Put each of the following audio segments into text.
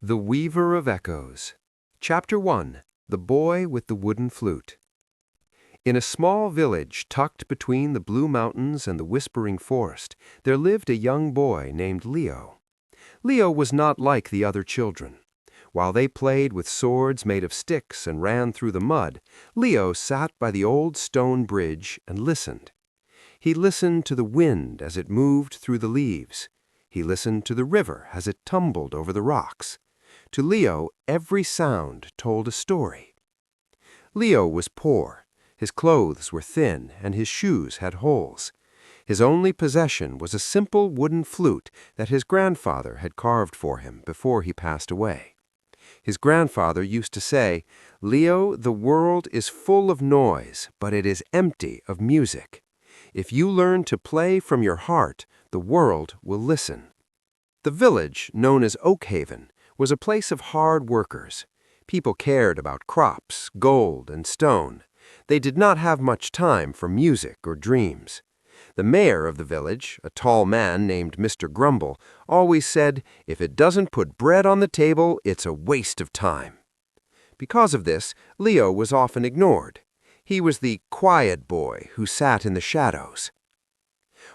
The Weaver of Echoes. Chapter 1. The Boy with the Wooden Flute. In a small village tucked between the Blue Mountains and the Whispering Forest, there lived a young boy named Leo. Leo was not like the other children. While they played with swords made of sticks and ran through the mud, Leo sat by the old stone bridge and listened. He listened to the wind as it moved through the leaves. He listened to the river as it tumbled over the rocks. To Leo, every sound told a story. Leo was poor. His clothes were thin, and his shoes had holes. His only possession was a simple wooden flute that his grandfather had carved for him before he passed away. His grandfather used to say, "Leo, the world is full of noise, but it is empty of music. If you learn to play from your heart, the world will listen." The village, known as Oakhaven, was a place of hard workers. People cared about crops, gold, and stone. They did not have much time for music or dreams. The mayor of the village, a tall man named Mr. Grumble, always said, "If it doesn't put bread on the table, it's a waste of time." Because of this, Leo was often ignored. He was the quiet boy who sat in the shadows.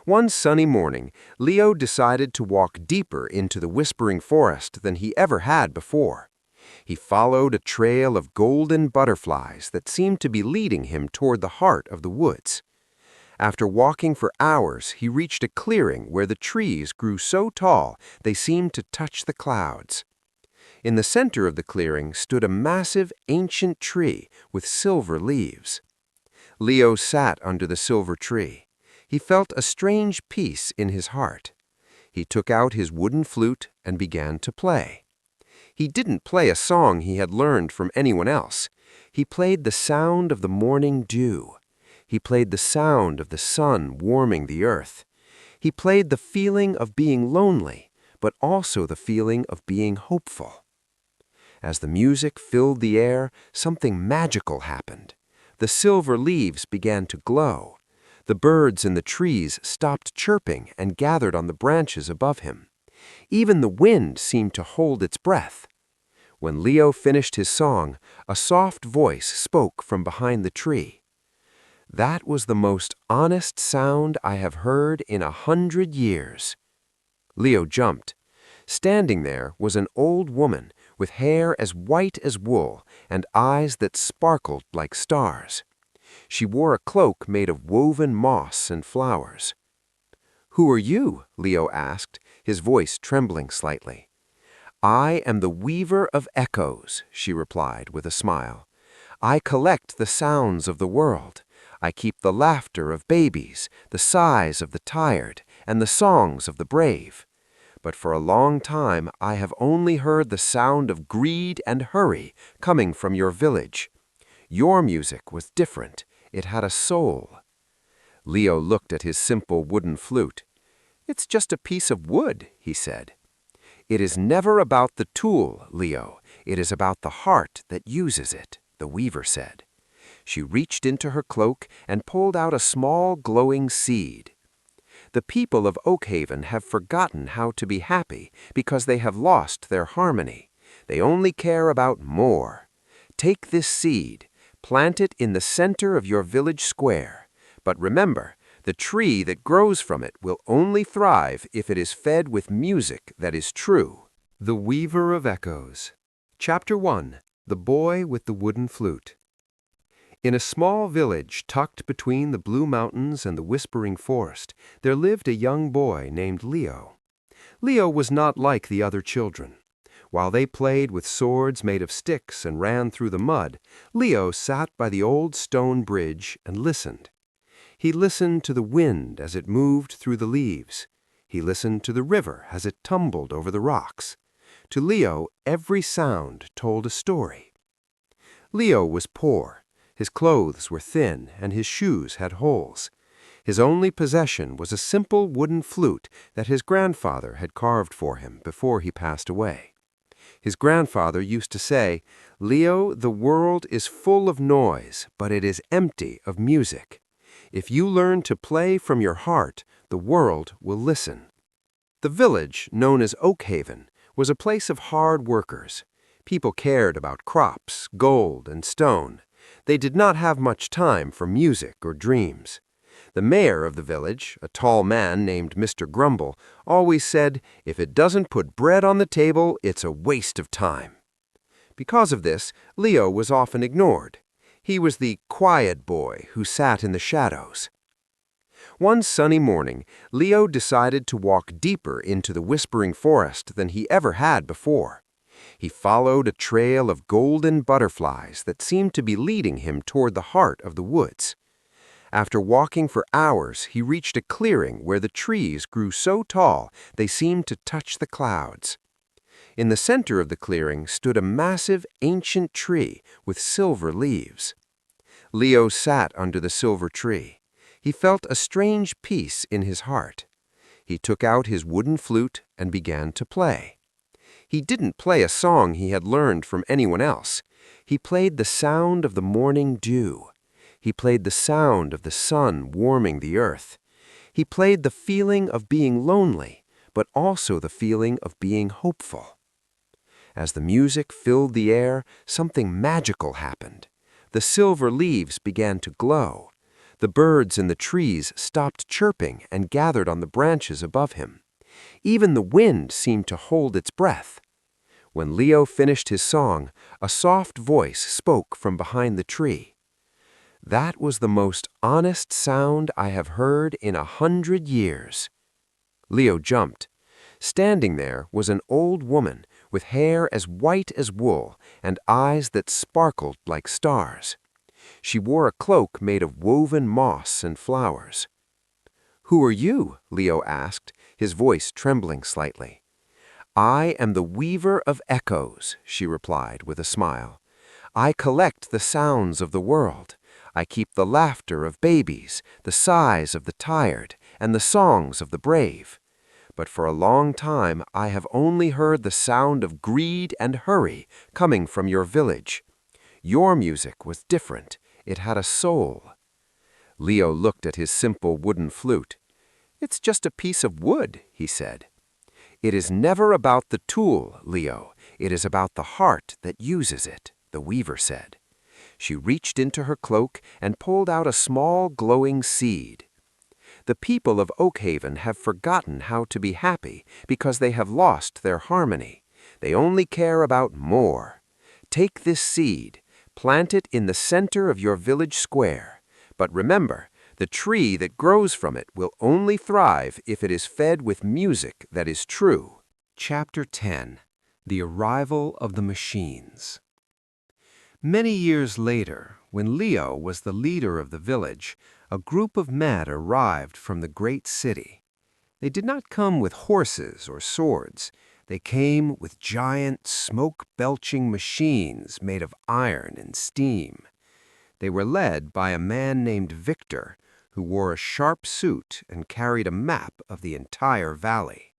One sunny morning, Leo decided to walk deeper into the Whispering Forest than he ever had before. He followed a trail of golden butterflies that seemed to be leading him toward the heart of the woods. After walking for hours, he reached a clearing where the trees grew so tall they seemed to touch the clouds. In the center of the clearing stood a massive, ancient tree with silver leaves. Leo sat under the silver tree. He felt a strange peace in his heart. He took out his wooden flute and began to play. He didn't play a song he had learned from anyone else. He played the sound of the morning dew. He played the sound of the sun warming the earth. He played the feeling of being lonely, but also the feeling of being hopeful. As the music filled the air, something magical happened. The silver leaves began to glow. The birds in the trees stopped chirping and gathered on the branches above him. Even the wind seemed to hold its breath. When Leo finished his song, a soft voice spoke from behind the tree. "That was the most honest sound I have heard in 100 years." Leo jumped. Standing there was an old woman with hair as white as wool and eyes that sparkled like stars. She wore a cloak made of woven moss and flowers. "Who are you?" Leo asked, his voice trembling slightly. "I am the Weaver of Echoes," she replied with a smile. "I collect the sounds of the world. I keep the laughter of babies, the sighs of the tired, and the songs of the brave. But for a long time I have only heard the sound of greed and hurry coming from your village. Your music was different. It had a soul." Leo looked at his simple wooden flute. "It's just a piece of wood," he said. "It is never about the tool, Leo. It is about the heart that uses it," the weaver said. She reached into her cloak and pulled out a small glowing seed. "The people of Oakhaven have forgotten how to be happy because they have lost their harmony. They only care about more. Take this seed. Plant it in the center of your village square. But remember, the tree that grows from it will only thrive if it is fed with music that is true." The Weaver of Echoes. Chapter 1. The Boy with the Wooden Flute. In a small village tucked between the Blue Mountains and the Whispering Forest, there lived a young boy named Leo. Leo was not like the other children. While they played with swords made of sticks and ran through the mud, Leo sat by the old stone bridge and listened. He listened to the wind as it moved through the leaves. He listened to the river as it tumbled over the rocks. To Leo, every sound told a story. Leo was poor. His clothes were thin, and his shoes had holes. His only possession was a simple wooden flute that his grandfather had carved for him before he passed away. His grandfather used to say, "Leo, the world is full of noise, but it is empty of music. If you learn to play from your heart, the world will listen." The village, known as Oakhaven, was a place of hard workers. People cared about crops, gold, and stone. They did not have much time for music or dreams. The mayor of the village, a tall man named Mr. Grumble, always said, "If it doesn't put bread on the table, it's a waste of time." Because of this, Leo was often ignored. He was the quiet boy who sat in the shadows. One sunny morning, Leo decided to walk deeper into the whispering forest than he ever had before. He followed a trail of golden butterflies that seemed to be leading him toward the heart of the woods. After walking for hours, he reached a clearing where the trees grew so tall they seemed to touch the clouds. In the center of the clearing stood a massive, ancient tree with silver leaves. Leo sat under the silver tree. He felt a strange peace in his heart. He took out his wooden flute and began to play. He didn't play a song he had learned from anyone else. He played the sound of the morning dew. He played the sound of the sun warming the earth. He played the feeling of being lonely, but also the feeling of being hopeful. As the music filled the air, something magical happened. The silver leaves began to glow. The birds in the trees stopped chirping and gathered on the branches above him. Even the wind seemed to hold its breath. When Leo finished his song, a soft voice spoke from behind the tree. "That was the most honest sound I have heard in 100 years." Leo jumped. Standing there was an old woman with hair as white as wool and eyes that sparkled like stars. She wore a cloak made of woven moss and flowers. "Who are you?" Leo asked, his voice trembling slightly. "I am the weaver of echoes," she replied with a smile. "I collect the sounds of the world. I keep the laughter of babies, the sighs of the tired, and the songs of the brave. But for a long time I have only heard the sound of greed and hurry coming from your village. Your music was different. It had a soul." Leo looked at his simple wooden flute. "It's just a piece of wood," he said. "It is never about the tool, Leo. It is about the heart that uses it," the weaver said. She reached into her cloak and pulled out a small glowing seed. "The people of Oakhaven have forgotten how to be happy because they have lost their harmony. They only care about more. Take this seed, plant it in the center of your village square. But remember, the tree that grows from it will only thrive if it is fed with music that is true." Chapter 10. The Arrival of the Machines. Many years later, when Leo was the leader of the village, a group of men arrived from the great city. They did not come with horses or swords. They came with giant, smoke-belching machines made of iron and steam. They were led by a man named Victor, who wore a sharp suit and carried a map of the entire valley.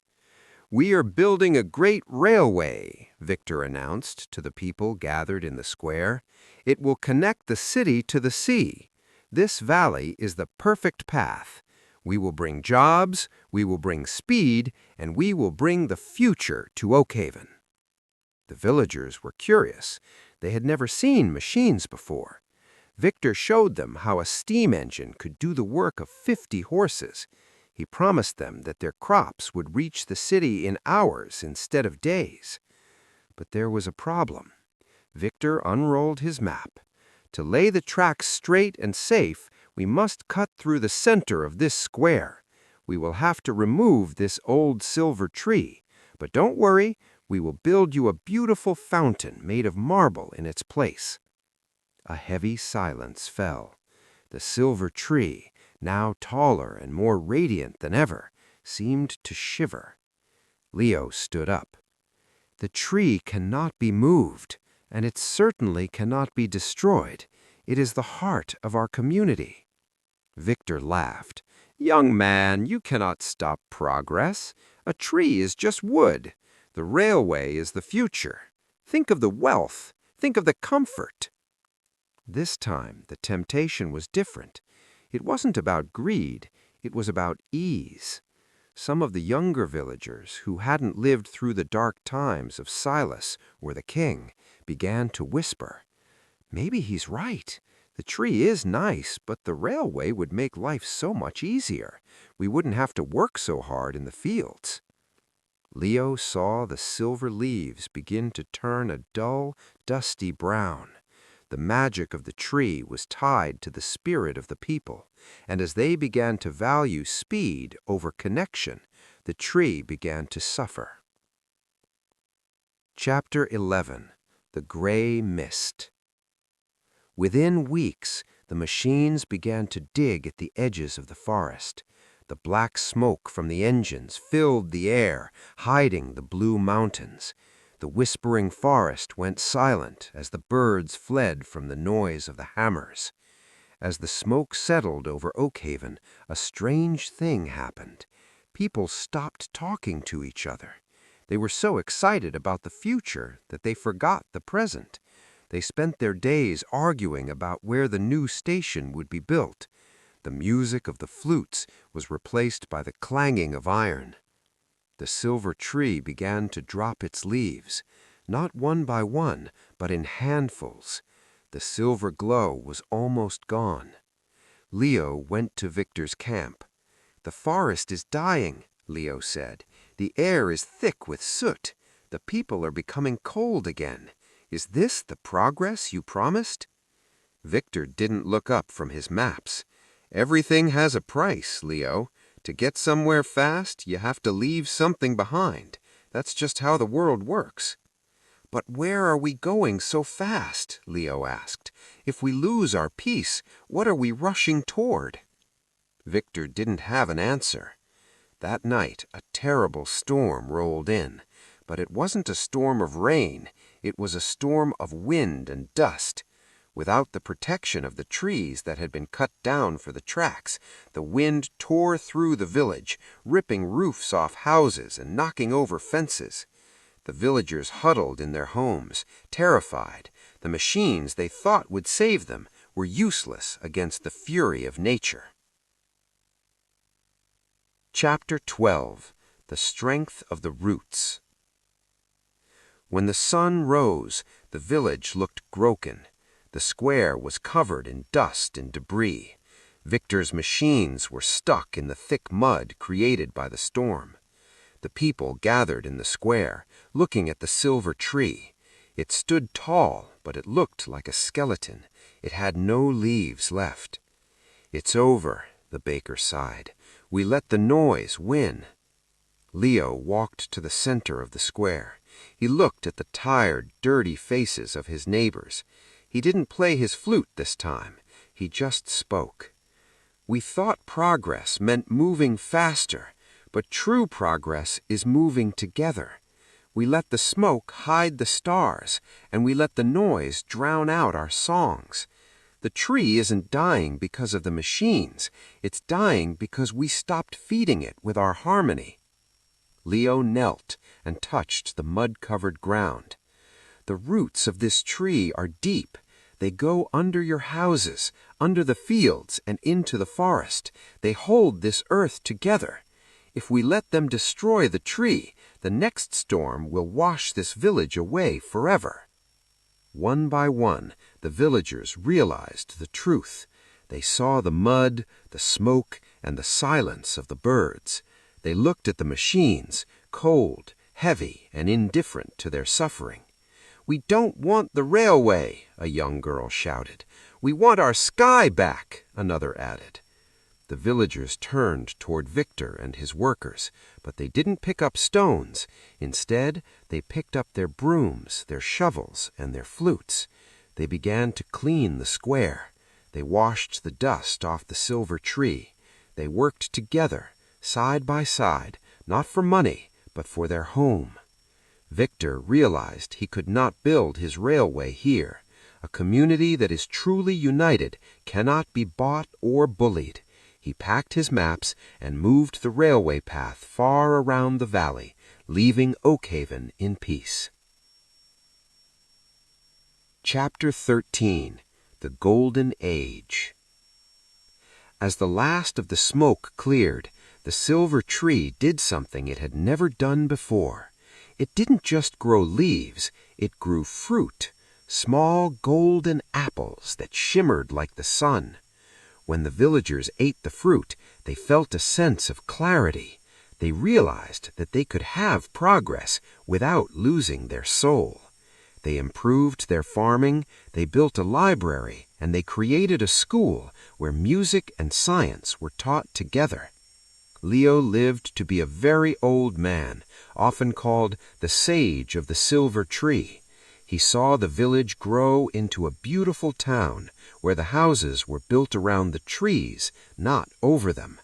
"We are building a great railway," Victor announced to the people gathered in the square. "It will connect the city to the sea. This valley is the perfect path. We will bring jobs, we will bring speed, and we will bring the future to Oakhaven." The villagers were curious. They had never seen machines before. Victor showed them how a steam engine could do the work of 50 horses. He promised them that their crops would reach the city in hours instead of days. But there was a problem. Victor unrolled his map. "To lay the tracks straight and safe, we must cut through the center of this square. We will have to remove this old silver tree. But don't worry, we will build you a beautiful fountain made of marble in its place." A heavy silence fell. The silver tree, now taller and more radiant than ever, seemed to shiver. Leo stood up. "The tree cannot be moved, and it certainly cannot be destroyed. It is the heart of our community." Victor laughed. "Young man, you cannot stop progress. A tree is just wood. The railway is the future. Think of the wealth. Think of the comfort." This time, the temptation was different. It wasn't about greed. It was about ease. Some of the younger villagers, who hadn't lived through the dark times of Silas or the king, began to whisper, "Maybe he's right. The tree is nice, but the railway would make life so much easier. We wouldn't have to work so hard in the fields." Leo saw the silver leaves begin to turn a dull, dusty brown. The magic of the tree was tied to the spirit of the people, and as they began to value speed over connection, the tree began to suffer. Chapter 11. The Gray Mist. Within weeks, the machines began to dig at the edges of the forest. The black smoke from the engines filled the air, hiding the blue mountains. The whispering forest went silent as the birds fled from the noise of the hammers. As the smoke settled over Oakhaven, a strange thing happened. People stopped talking to each other. They were so excited about the future that they forgot the present. They spent their days arguing about where the new station would be built. The music of the flutes was replaced by the clanging of iron. The silver tree began to drop its leaves, not one by one, but in handfuls. The silver glow was almost gone. Leo went to Victor's camp. "The forest is dying," Leo said. "The air is thick with soot. The people are becoming cold again. Is this the progress you promised?" Victor didn't look up from his maps. "Everything has a price, Leo. To get somewhere fast, you have to leave something behind. That's just how the world works." "But where are we going so fast?" Leo asked. "If we lose our peace, what are we rushing toward?" Victor didn't have an answer. That night, a terrible storm rolled in. But it wasn't a storm of rain. It was a storm of wind and dust. Without the protection of the trees that had been cut down for the tracks, the wind tore through the village, ripping roofs off houses and knocking over fences. The villagers huddled in their homes, terrified. The machines they thought would save them were useless against the fury of nature. Chapter 12. The Strength of the Roots. When the sun rose, the village looked broken. The square was covered in dust and debris. Victor's machines were stuck in the thick mud created by the storm. The people gathered in the square, looking at the silver tree. It stood tall, but it looked like a skeleton. It had no leaves left. "It's over," the baker sighed. "We let the noise win." Leo walked to the center of the square. He looked at the tired, dirty faces of his neighbors. He didn't play his flute this time. He just spoke. "We thought progress meant moving faster, but true progress is moving together. We let the smoke hide the stars, and we let the noise drown out our songs. The tree isn't dying because of the machines. It's dying because we stopped feeding it with our harmony." Leo knelt and touched the mud-covered ground. "The roots of this tree are deep. They go under your houses, under the fields, and into the forest. They hold this earth together. If we let them destroy the tree, the next storm will wash this village away forever." One by one, the villagers realized the truth. They saw the mud, the smoke, and the silence of the birds. They looked at the machines, cold, heavy, and indifferent to their suffering. "We don't want the railway," a young girl shouted. "We want our sky back," another added. The villagers turned toward Victor and his workers, but they didn't pick up stones. Instead, they picked up their brooms, their shovels, and their flutes. They began to clean the square. They washed the dust off the silver tree. They worked together, side by side, not for money, but for their home. Victor realized he could not build his railway here. A community that is truly united cannot be bought or bullied. He packed his maps and moved the railway path far around the valley, leaving Oakhaven in peace. Chapter 13. The Golden Age. As the last of the smoke cleared, The silver tree did something it had never done before. It didn't just grow leaves, it grew fruit, small golden apples that shimmered like the sun. When the villagers ate the fruit, they felt a sense of clarity. They realized that they could have progress without losing their soul. They improved their farming, they built a library, and they created a school where music and science were taught together. Leo lived to be a very old man, often called the sage of the silver tree. He saw the village grow into a beautiful town where the houses were built around the trees, not over them.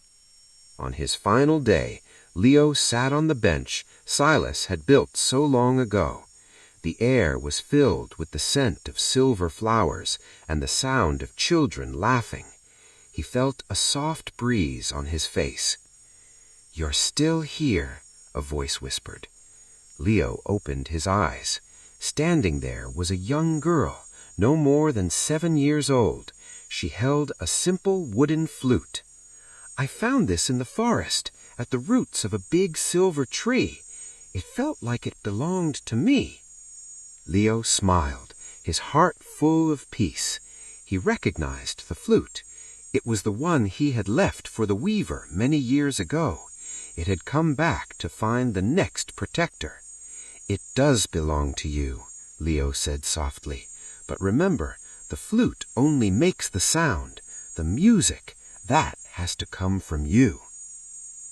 On his final day, Leo sat on the bench Silas had built so long ago. The air was filled with the scent of silver flowers and the sound of children laughing. He felt a soft breeze on his face. "You're still here," a voice whispered. Leo opened his eyes. Standing there was a young girl, no more than 7 years old. She held a simple wooden flute. "I found this in the forest, at the roots of a big silver tree. It felt like it belonged to me." Leo smiled, his heart full of peace. He recognized the flute. It was the one he had left for the weaver many years ago. It had come back to find the next protector. "It does belong to you," Leo said softly. "But remember, the flute only makes the sound. The music, that has to come from you."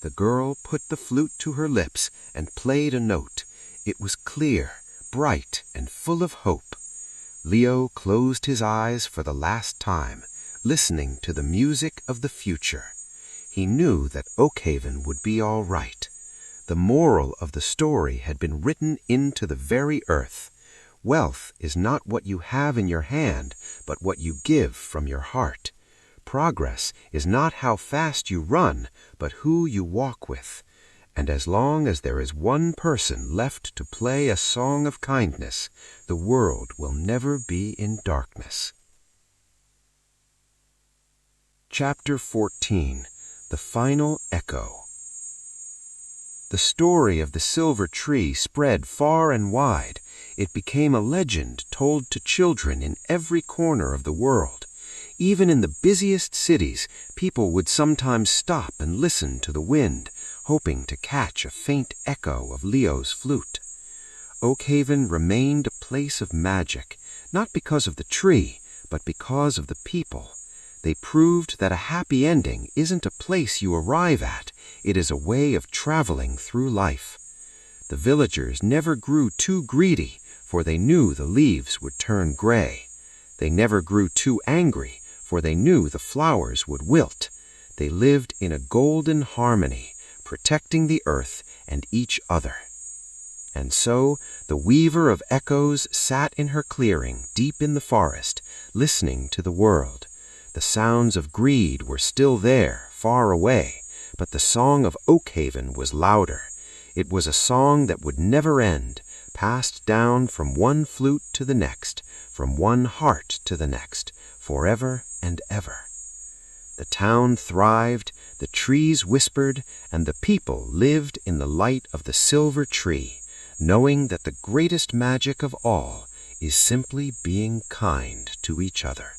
The girl put the flute to her lips and played a note. It was clear, bright, and full of hope. Leo closed his eyes for the last time, listening to the music of the future. He knew that Oakhaven would be all right. The moral of the story had been written into the very earth. Wealth is not what you have in your hand, but what you give from your heart. Progress is not how fast you run, but who you walk with. And as long as there is one person left to play a song of kindness, the world will never be in darkness. Chapter 14. The Final Echo. The story of the silver tree spread far and wide. It became a legend told to children in every corner of the world. Even in the busiest cities, people would sometimes stop and listen to the wind, hoping to catch a faint echo of Leo's flute. Oakhaven remained a place of magic, not because of the tree, but because of the people. They proved that a happy ending isn't a place you arrive at, it is a way of traveling through life. The villagers never grew too greedy, for they knew the leaves would turn gray. They never grew too angry, for they knew the flowers would wilt. They lived in a golden harmony, protecting the earth and each other. And so the weaver of echoes sat in her clearing deep in the forest, listening to the world. The sounds of greed were still there, far away, but the song of Oakhaven was louder. It was a song that would never end, passed down from one flute to the next, from one heart to the next, forever and ever. The town thrived, the trees whispered, and the people lived in the light of the silver tree, knowing that the greatest magic of all is simply being kind to each other.